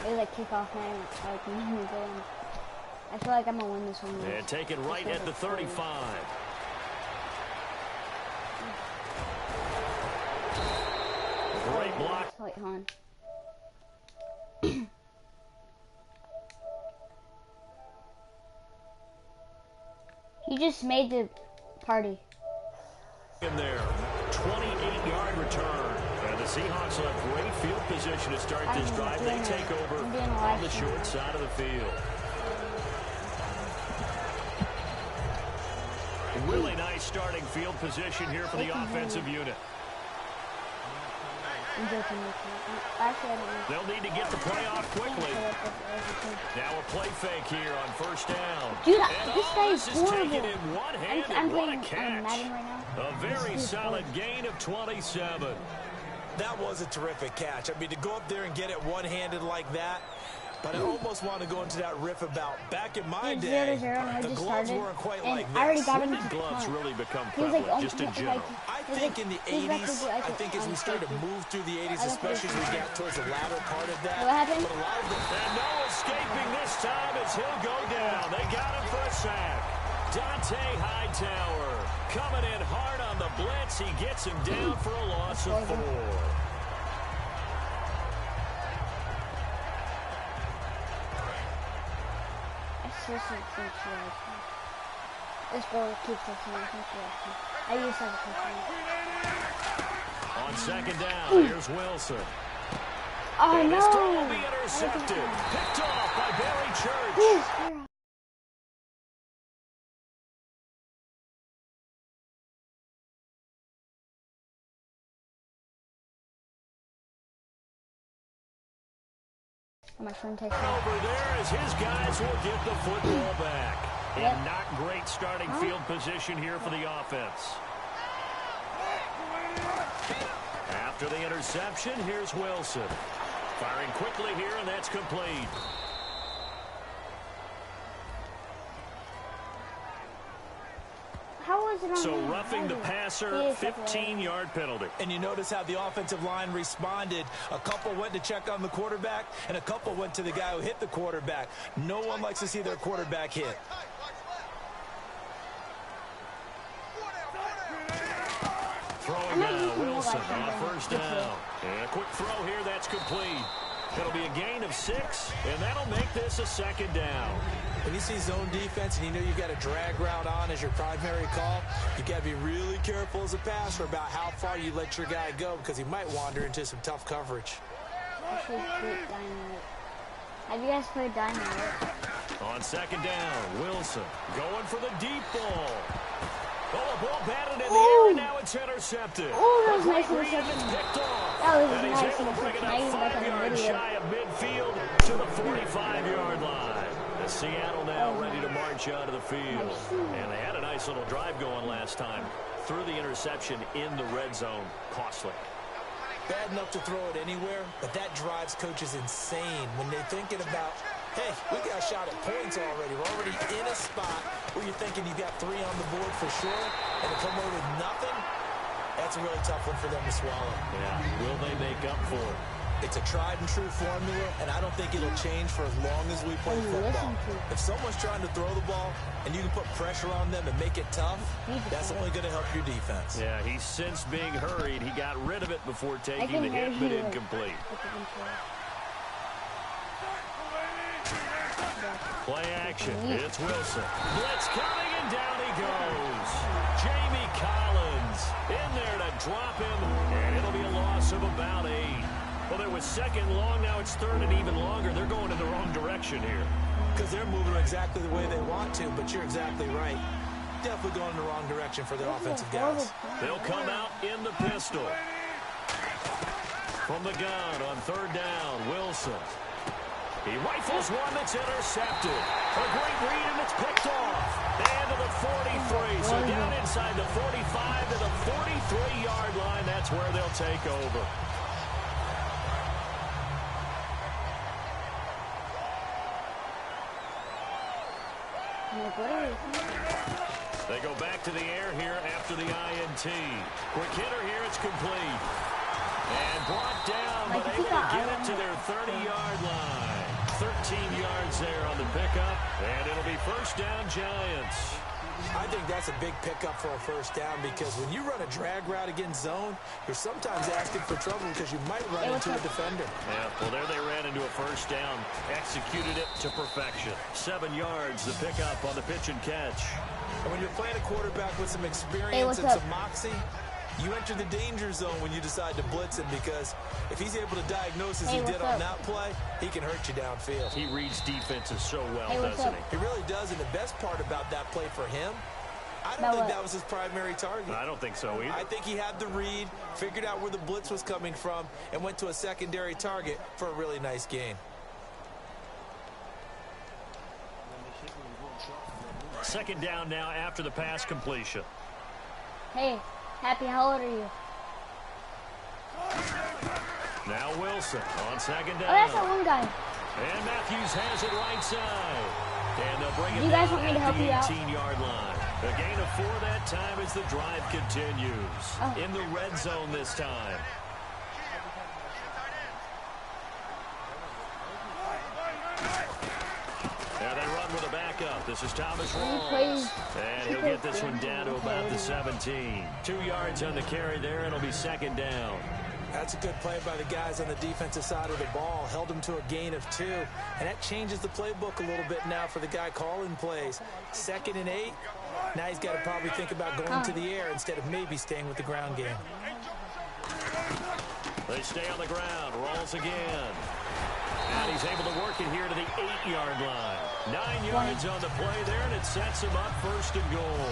Maybe like kick off man, like when we go in. I feel like I'm gonna win this one. And take it right at the 35. Great block. Wait, hold on. You just made the party. In there, 28-yard return. And the Seahawks will have great field position to start this drive. They take over on the short side of the field. Really nice starting field position here for the offensive unit. They'll need to get the play off quickly. Now a play fake here on first down. Dude, this guy is horrible. I'm playing Madden right now. A very solid gain of 27. That was a terrific catch. I mean, to go up there and get it one-handed like that. But I almost want to go into that riff about back in my day, the gloves weren't quite like this. I already got him. Gloves really become prevalent, like, just in general. I think in the 80s, I think as we started to move through the 80s, especially as we got towards the latter part of that. What happened? But a lot of and no escaping this time as he'll go down. They got him for a sack. Dante Hightower coming in hard on the blitz. He gets him down for a loss of 4. This ball keeps us in. I use that a on second down, here's Wilson. Oh and no! This throw will be intercepted. Picked off by Barry Church. My friend takes over there as his guys will get the football back. Yep. And not great starting field position here for the offense. After the interception, here's Wilson. Firing quickly here, and that's complete. How was it on So roughing the passer, 15-yard penalty. And you notice how the offensive line responded. A couple went to check on the quarterback, and a couple went to the guy who hit the quarterback. No one likes to see their quarterback hit. Throwing now, Wilson on first down. And a quick throw here, that's complete. It'll be a gain of 6, and that'll make this a second down. When you see zone defense and you know you've got a drag route on as your primary call, you got to be really careful as a passer about how far you let your guy go because he might wander into some tough coverage. Have you guys played Dynamite? On second down, Wilson going for the deep ball. Oh, a ball batted in the air, and now it's intercepted. Oh, that was nice interception. Picked off. That was and he's nice able to bring it up 5 yards shy of midfield to the 45-yard line. The Seattle now ready to march out of the field. And they had a nice little drive going last time. Threw the interception in the red zone. Costly. Bad enough to throw it anywhere, but that drives coaches insane when they're thinking about, hey, we got a shot at points already. We're already in a spot where you're thinking you got 3 on the board for sure, and to come away with nothing, that's a really tough one for them to swallow. Yeah, will they make up for it? It's a tried-and-true formula, and I don't think it'll change for as long as we play football. If someone's trying to throw the ball and you can put pressure on them and make it tough, that's only going to help your defense. Yeah, he's since being hurried. He got rid of it before taking the hit, but incomplete. Play action. It's Wilson. Blitz coming, and down he goes. Jamie Collins in there to drop him, and it'll be a loss of about 8. Well, it was second long. Now it's third and even longer. They're going in the wrong direction here. Because they're moving exactly the way they want to, but you're exactly right. Definitely going in the wrong direction for their offensive guys. They'll come out in the pistol. From the gun on third down, Wilson. He rifles one that's intercepted. A great read, and it's picked off. And to the 43. So down inside the 45 to the 43-yard line. That's where they'll take over. They go back to the air here after the INT. Quick hitter here, it's complete. And brought down, but able to get it to their 30-yard line. 13 yards there on the pickup, and it'll be first down Giants. I think that's a big pickup for a first down because when you run a drag route against zone, you're sometimes asking for trouble because you might run into a defender. Yeah, well, there they ran into a first down. Executed it to perfection. 7 yards, the pickup on the pitch and catch. And when you're playing a quarterback with some experience and some moxie, you enter the danger zone when you decide to blitz him because if he's able to diagnose as he did on that play, he can hurt you downfield. He reads defenses so well, doesn't he? He really does, and the best part about that play for him, I don't think that was his primary target. I don't think so either. I think he had the read, figured out where the blitz was coming from, and went to a secondary target for a really nice gain. Second down now after the pass completion. Hey, Happy, how old are you? Now Wilson on second down. Oh, that's that one guy. And Matthews has it right side. And they'll bring it you guys down want me to help at the you out? 18-yard line. A gain of 4 that time as the drive continues. In the red zone this time. Now they run with a backup. This is Thomas Rawls. And he'll get this one down to about the 17. 2 yards on the carry there, and it'll be second down. That's a good play by the guys on the defensive side of the ball. Held them to a gain of 2. And that changes the playbook a little bit now for the guy calling plays. 2nd and 8. Now he's got to probably think about going to the air instead of maybe staying with the ground game. They stay on the ground. Rawls again. And he's able to work it here to the 8-yard line. 9 yards on the play there, and it sets him up first and goal.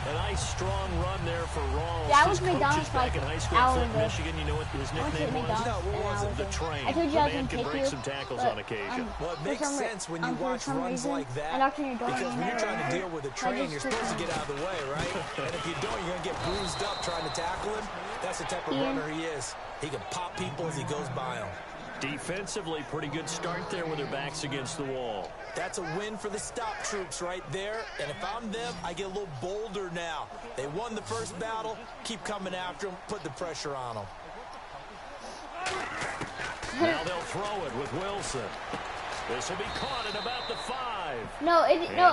A nice, strong run there for Rawls. Yeah, I was his McDonald's back in high school at Flint, Michigan. You know what his nickname was? No, what was it? The Train. I told you the I was man going can to break take some tackles you, on occasion. Well, it makes sense when you watch runs like that because when you're trying to deal with a train, you're supposed to get out of the way, right? And if you don't, you're going to get bruised up trying to tackle him. That's the type of runner he is. He can pop people as he goes by them. Defensively, pretty good start there with their backs against the wall. That's a win for the stop troops right there. And if I'm them, I get a little bolder now. They won the first battle. Keep coming after them. Put the pressure on them. Now they'll throw it with Wilson. This will be caught at about the 5. No,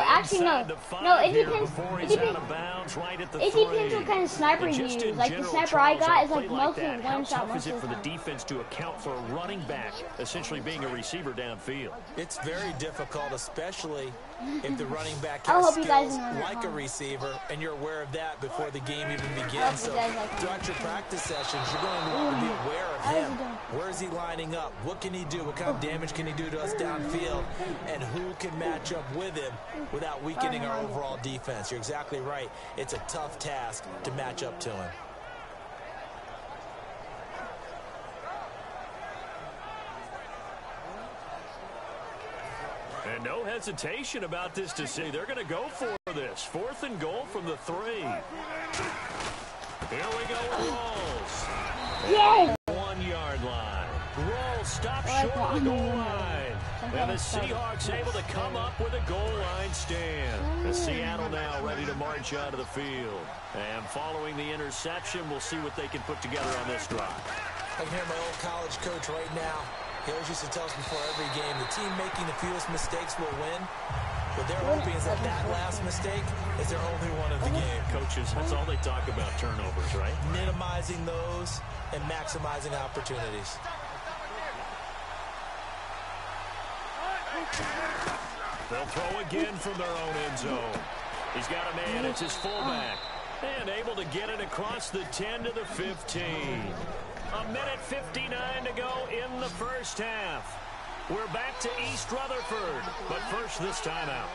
actually, no. No, it depends. It depends what kind of sniper you use. Like the sniper I got is like mostly one shot. How tough is it for the defense to account for a running back essentially being a receiver downfield? It's very difficult, especially if the running back has skills like a receiver, and you're aware of that before the game even begins. So throughout your practice sessions, you're going to want to be aware of him. Where is he lining up? What can he do? What kind of damage can he do to us downfield? And who can match up with him without weakening our overall defense? You're exactly right. It's a tough task to match up to him. And no hesitation about this to see. They're going to go for this. 4th and goal from the 3. Here we go with Rawls. Yes! 1-yard line. Rawls stops short of the goal line. And the Seahawks able to come up with a goal line stand. The Seattle now ready to march out of the field. And following the interception, we'll see what they can put together on this drive. I can hear my old college coach right now. He always used to tell us before every game, the team making the fewest mistakes will win. What they're hoping is that last mistake is their only one of the game. Coaches, that's all they talk about, turnovers, right? Minimizing those and maximizing opportunities. They'll throw again from their own end zone. He's got a man. It's his fullback. And able to get it across the 10 to the 15. A minute 59 to go in the first half. We're back to East Rutherford. But first, this time out.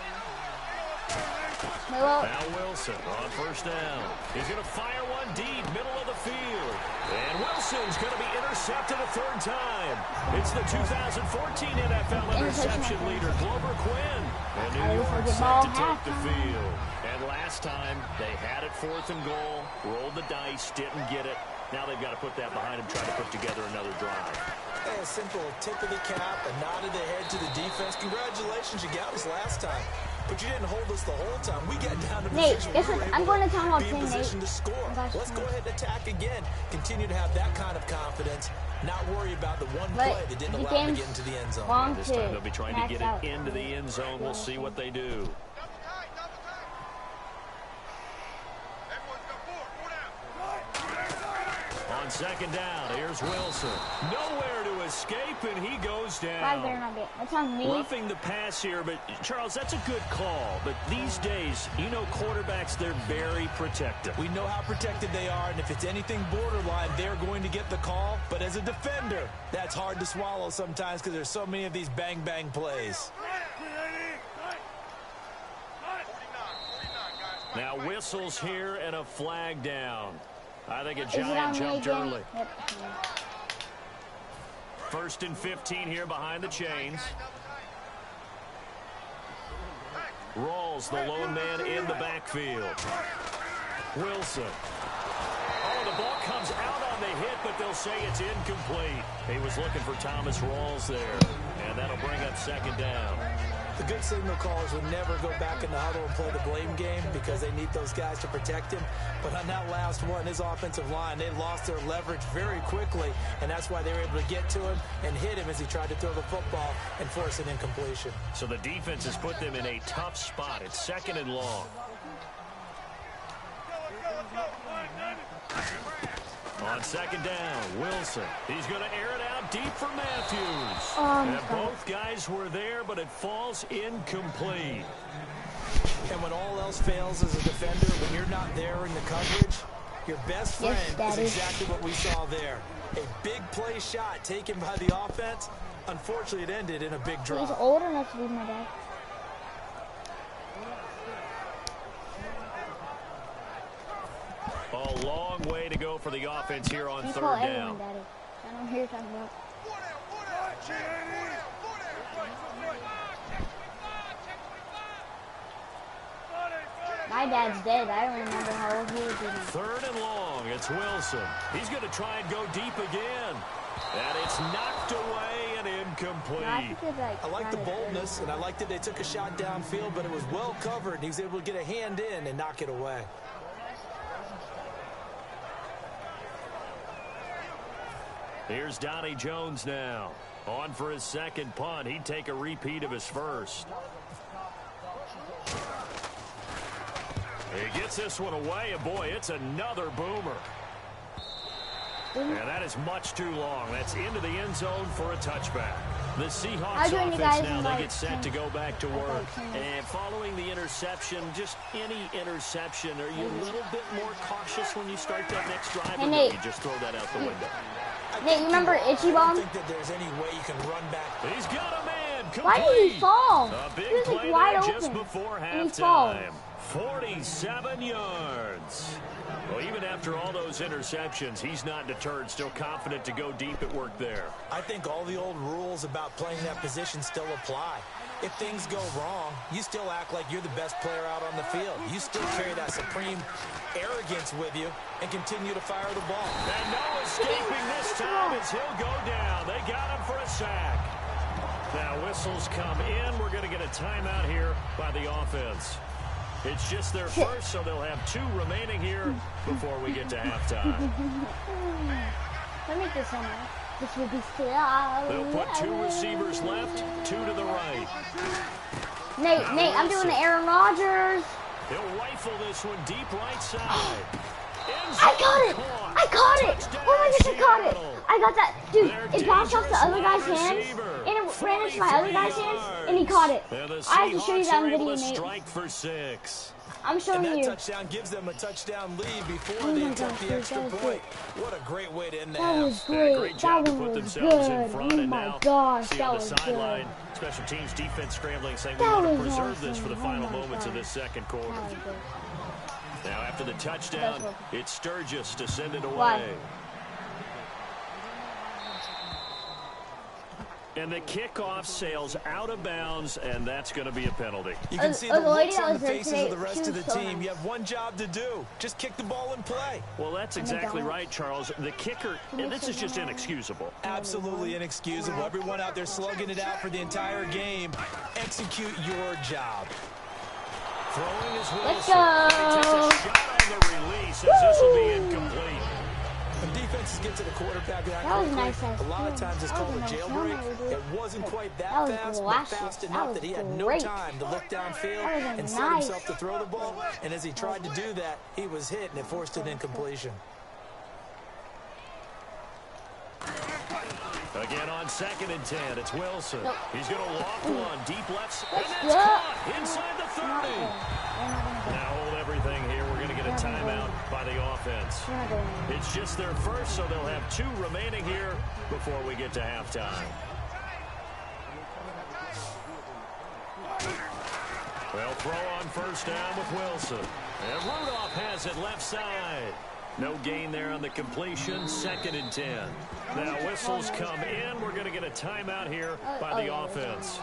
Now Wilson on first down. He's going to fire one deep, middle of the field. And Wilson's going to be intercepted a 3rd time. It's the 2014 NFL interception leader, Glover Quinn. And New York set to take the field. And last time, they had it 4th and goal, rolled the dice, didn't get it. Now they've got to put that behind them, try to put together another drive. Hey, a simple tip of the cap, a nod of the head to the defense. Congratulations, you got us last time. but you didn't hold us the whole time. We got down to Nate, position. guess what? I'm going to town hall be in 10, position Nate. to score. Let's go ahead and attack again. Continue to have that kind of confidence. Not worry about the one play that didn't allow them to get into the end zone. This time they'll be trying to get it into the end zone. We'll see what they do. On second down, here's Wilson. Nowhere to escape, and he goes down. That's on me. Roughing the pass here, but Charles, that's a good call. But these days, you know quarterbacks, they're very protective. We know how protected they are, and if it's anything borderline, they're going to get the call. But as a defender, that's hard to swallow sometimes because there's so many of these bang-bang plays. Now whistles here and a flag down. I think a giant jumped early. Yep. 1st and 15 here behind the chains. Rawls, the lone man in the backfield. Wilson. Oh, the ball comes out on the hit, but they'll say it's incomplete. He was looking for Thomas Rawls there, and that'll bring up second down. The good signal callers would never go back in the huddle and play the blame game because they need those guys to protect him. But on that last one, his offensive line, they lost their leverage very quickly, and that's why they were able to get to him and hit him as he tried to throw the football and force an incompletion. So the defense has put them in a tough spot. It's 2nd and long. On second down, Wilson. He's going to air it out deep for Matthews. And both guys were there, but it falls incomplete. And when all else fails as a defender, when you're not there in the coverage, your best friend is exactly what we saw there. A big play shot taken by the offense. Unfortunately, it ended in a big drop. He's old enough to be my dad. A long way to go for the offense here on 3rd down. Daddy. I don't hear you talking about. My dad's dead. I don't remember how old he was. 3rd and long. It's Wilson. He's going to try and go deep again. And it's knocked away and incomplete. I like the boldness, and I like that they took a shot downfield, but it was well covered, and he was able to get a hand in and knock it away. Here's Donnie Jones now. On for his second punt. He'd take a repeat of his first. He gets this one away, and boy, it's another boomer. And that is much too long. That's into the end zone for a touchback. The Seahawks offense now, they get set to go back to work. And following the interception, just any interception, are you a little bit more cautious when you start that next drive? Or you just throw that out the window? Nate, you remember Itchy Bomb? I don't think that there's any way you can run back. He's got a man. Complete. Why did he fall? A big He was play like wide there open. just before And he falls. halftime. 47 yards. Well, even after all those interceptions, he's not deterred, still confident to go deep at work there. I think all the old rules about playing that position still apply. If things go wrong, you still act like you're the best player out on the field. You still carry that supreme arrogance with you and continue to fire the ball. And no escaping this time as he'll go down. They got him for a sack. Now whistles come in. We're going to get a timeout here by the offense. It's just their first, so they'll have 2 remaining here before we get to halftime. Let me get this on. This will be slow. They'll put 2 receivers left, 2 to the right. Nate, I'm doing the Aaron Rodgers. He'll rifle this one deep right side. I caught it! I caught it! Oh my gosh, I caught it! I got that. Dude, it bounced off the other guy's hands, and it ran into my other guy's hands, and he caught it. I have to show you that on video, Nate. Strike for 6. I'm showing and that you. touchdown gives them a touchdown lead before they attempt the extra point. What a great way to end the half. That was great. Great job That to one put was themselves in good. front. Oh And my now, gosh, see that on the was sideline, good. special teams defense scrambling, saying we That want to was preserve this awesome. for the Oh final my moments of God. this second quarter. That was good. Now after the touchdown, it's Sturgis to send it away. Why? And the kickoff sails out of bounds, and that's going to be a penalty. You can see the looks on the faces of the rest of the team. You have one job to do. Just kick the ball and play. Well, that's exactly right, Charles. The kicker, and this is just inexcusable. Absolutely inexcusable. Everyone out there slugging it out for the entire game. Execute your job. Throwing is Wilson. Let's go. He takes a shot on the release as this will be incomplete. When defenses get to the quarterback that was quickly, nice. a lot of times it's called a jailbreak. It wasn't quite that fast, but fast enough that he had no time to look downfield and set himself to throw the ball. And as he tried to do that, he was hit, and it forced an incompletion. Again on 2nd and 10, it's Wilson. He's going to loft one deep left, and Let's that's go. caught inside the 30. Now hold everything here. We're going to get a timeout by the offense. It's just their first, so they'll have 2 remaining here before we get to halftime. They'll throw on 1st down with Wilson. And Rudolph has it left side. No gain there on the completion. 2nd and 10. Now whistles come in. We're going to get a timeout here by the offense.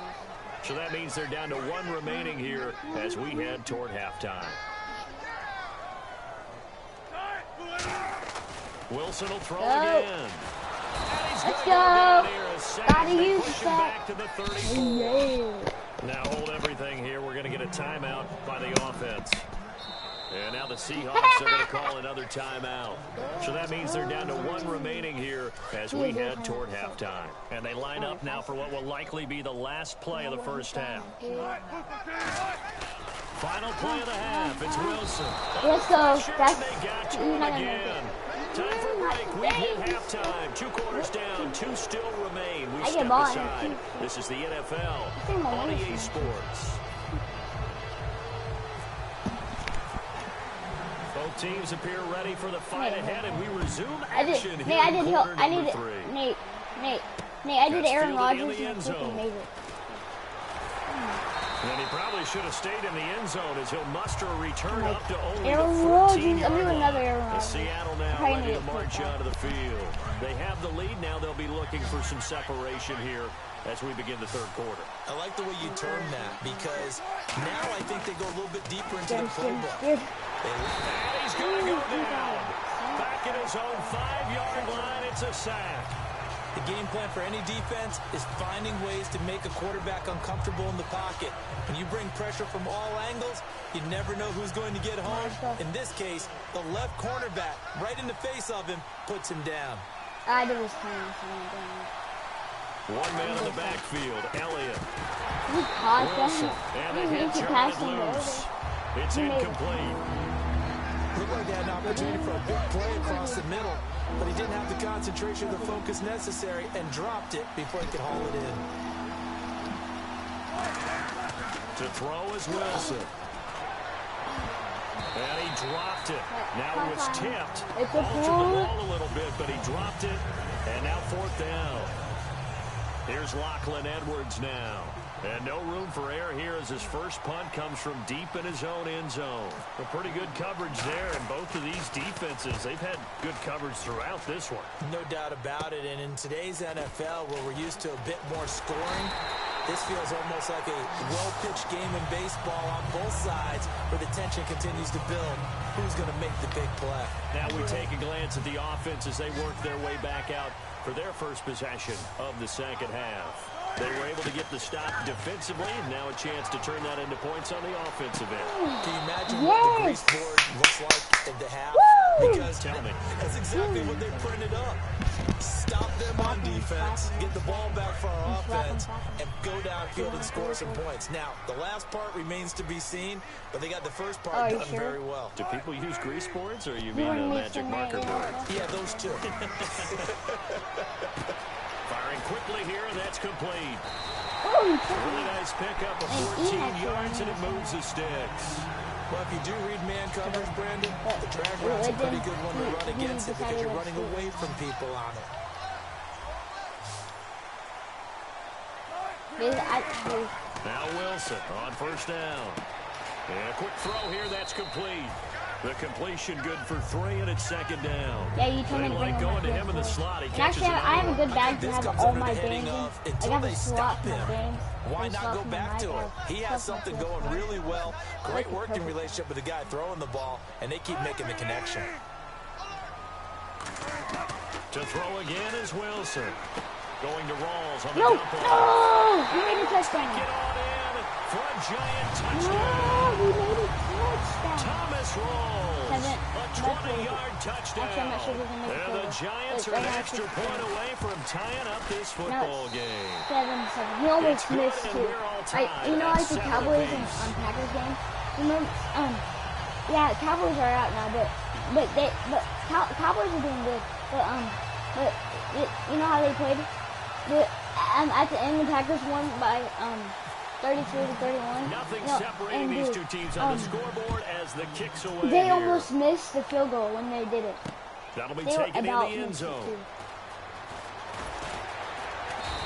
So that means they're down to 1 remaining here as we head toward halftime. Wilson will throw again. Let's go. Gotta use that. Back to the 34. Now hold everything here. We're going to get a timeout by the offense. And now the Seahawks are going to call another timeout. So that means they're down to 1 remaining here as we head toward halftime. And they line up now for what will likely be the last play of the first half. Final play of the half. It's Wilson. Let's go. That's They got to him again. Time for a break. We hit halftime. 2 quarters down. 2 still remain. We step aside. This is the NFL on EA Sports. Both teams appear ready for the fight ahead, and we resume action here in quarter number 3. Nate, I did Aaron Rodgers and freaking made it. And he probably should have stayed in the end zone as he'll muster a return up to only Aaron the 14-yard line. another Aaron Rodgers. Seattle now ready to march onto the field. They have the lead. Now they'll be looking for some separation here as we begin the 3rd quarter. I like the way you turn that because now I think they go a little bit deeper into the playbook. And he's going to go down. Back at his own 5-yard line. It's a sack. The game plan for any defense is finding ways to make a quarterback uncomfortable in the pocket. When you bring pressure from all angles, you never know who's going to get home. In this case, the left cornerback, right in the face of him, puts him down. I did his time. 1 man in the backfield, Elliott. He caught Wilson, that. and a hit turned loose. It's incomplete. Looked like they had an opportunity for a big play across the middle, but he didn't have the concentration or the focus necessary and dropped it before he could haul it in. To throw is Wilson. And he dropped it. Now it was tipped. Ball to the ball a little bit, but he dropped it. And now 4th down. Here's Lachlan Edwards now. And no room for error here as his first punt comes from deep in his own end zone. A pretty good coverage there, and both of these defenses, they've had good coverage throughout this one. No doubt about it, and in today's NFL, where we're used to a bit more scoring, this feels almost like a well-pitched game in baseball on both sides where the tension continues to build. Who's going to make the big play? Now we take a glance at the offense as they work their way back out for their first possession of the 2nd half. They were able to get the stop defensively, and now a chance to turn that into points on the offensive end. Can you imagine what the grease board looks like at the half? Because tell me, that's exactly what they printed up. Stop them on defense, get the ball back for our offense, and go downfield and score some points. Now, the last part remains to be seen, but they got the first part done very well. Do people use grease boards, or you mean a magic marker board? Yeah, those two. Firing quickly here, and that's complete. Really nice pickup of 14 yards, and it moves the sticks. Well, if you do read man coverage, Brandon, the drag route's a pretty good one to run against it because you're running away from people on it. Now Wilson on 1st down. And a quick throw here, that's complete. The completion good for 3, and it's 2nd down. Yeah, you told me to like going to him in the slot. He catches actually, I have a good bag to have all my games in. I got a slot for my games. Why not go back to it? He has something going really well. Great working relationship with the guy throwing the ball, and they keep making the connection. To throw again is Wilson. Going to Rawls on the dump off. No! He made a touchdown. Get on in. for a giant No, touchdown. we made a touchdown. Thomas rolls. Seven. A 20-yard touchdown. Actually, I'm not sure we're gonna make it. And the Giants are an extra point away from tying up this football game. 7-7. He almost missed too. You know, like the Cowboys and Packers game. Remember? Yeah, Cowboys are out now, but Cowboys are doing good. But you know how they played? At the end, the Packers won by 33-31. Nothing separating these two teams on the scoreboard as the kicks away. They almost missed the field goal when they did it. That'll be taken in the end zone.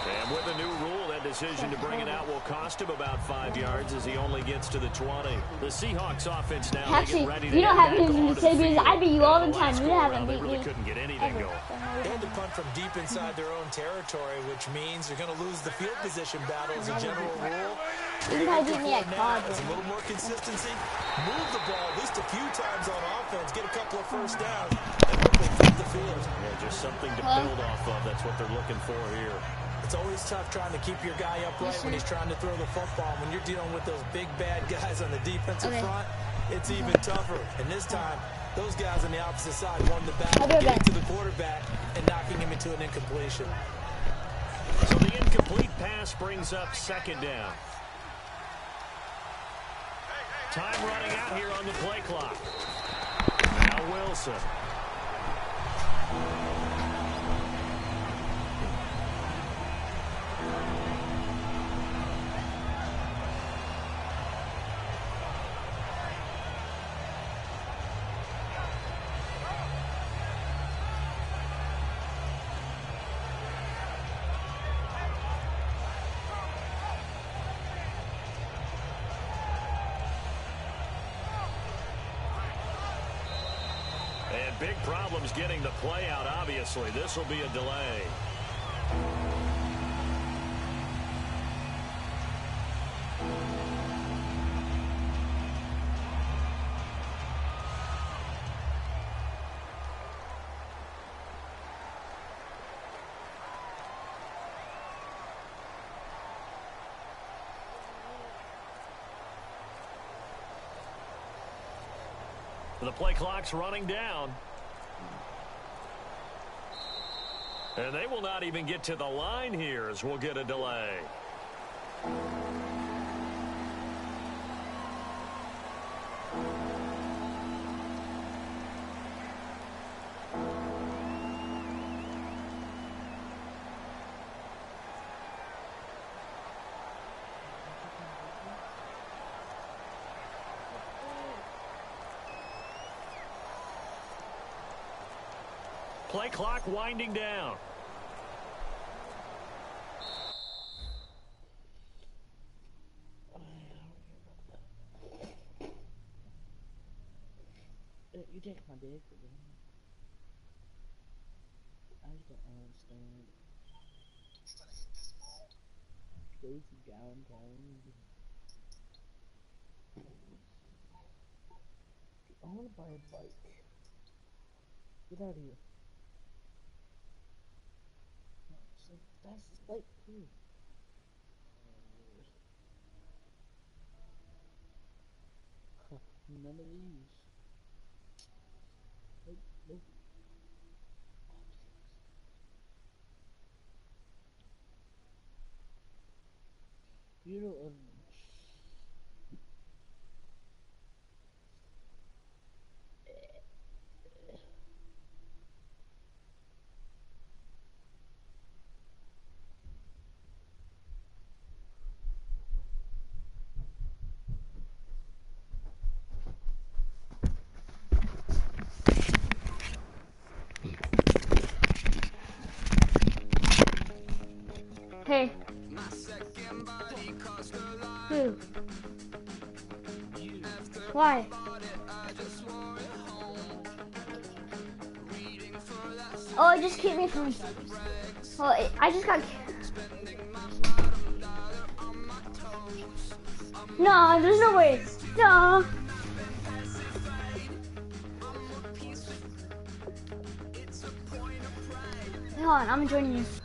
And with the new rule, that decision to bring it out will cost him about 5 yards as he only gets to the 20. The Seahawks offense now Actually, get ready to you don't have head back anything onto to say the because field. I beat you all the time. Last You haven't they beat really me. couldn't get anything going. They had to punt from deep inside their own territory, which means you're going to lose the field position battle as a general rule. You probably beat me at college. It's a little more consistency. Move the ball at least a few times on offense. Get a couple of first downs. And hopefully flip the field. Yeah, just something to build off of. That's what they're looking for here. It's always tough trying to keep your guy upright when he's trying to throw the football. When you're dealing with those big, bad guys on the defensive front, it's even tougher. And this time, those guys on the opposite side won the battle, getting to the quarterback and knocking him into an incompletion. So the incomplete pass brings up second down. Time running out here on the play clock. Now Wilson. And big problems getting the play out, obviously. This will be a delay. The play clock's running down. And they will not even get to the line here as we'll get a delay. Play clock winding down. You take my dick again. I just don't understand. Daisy Galentine. I want to buy a bike. Get out of here. So that's his bike too. None of these. Nope. You don't. Hey. Who? Why? Oh, it just keep me from. Oh, I just got. No, there's no way. No. Hold on, I'm joining you.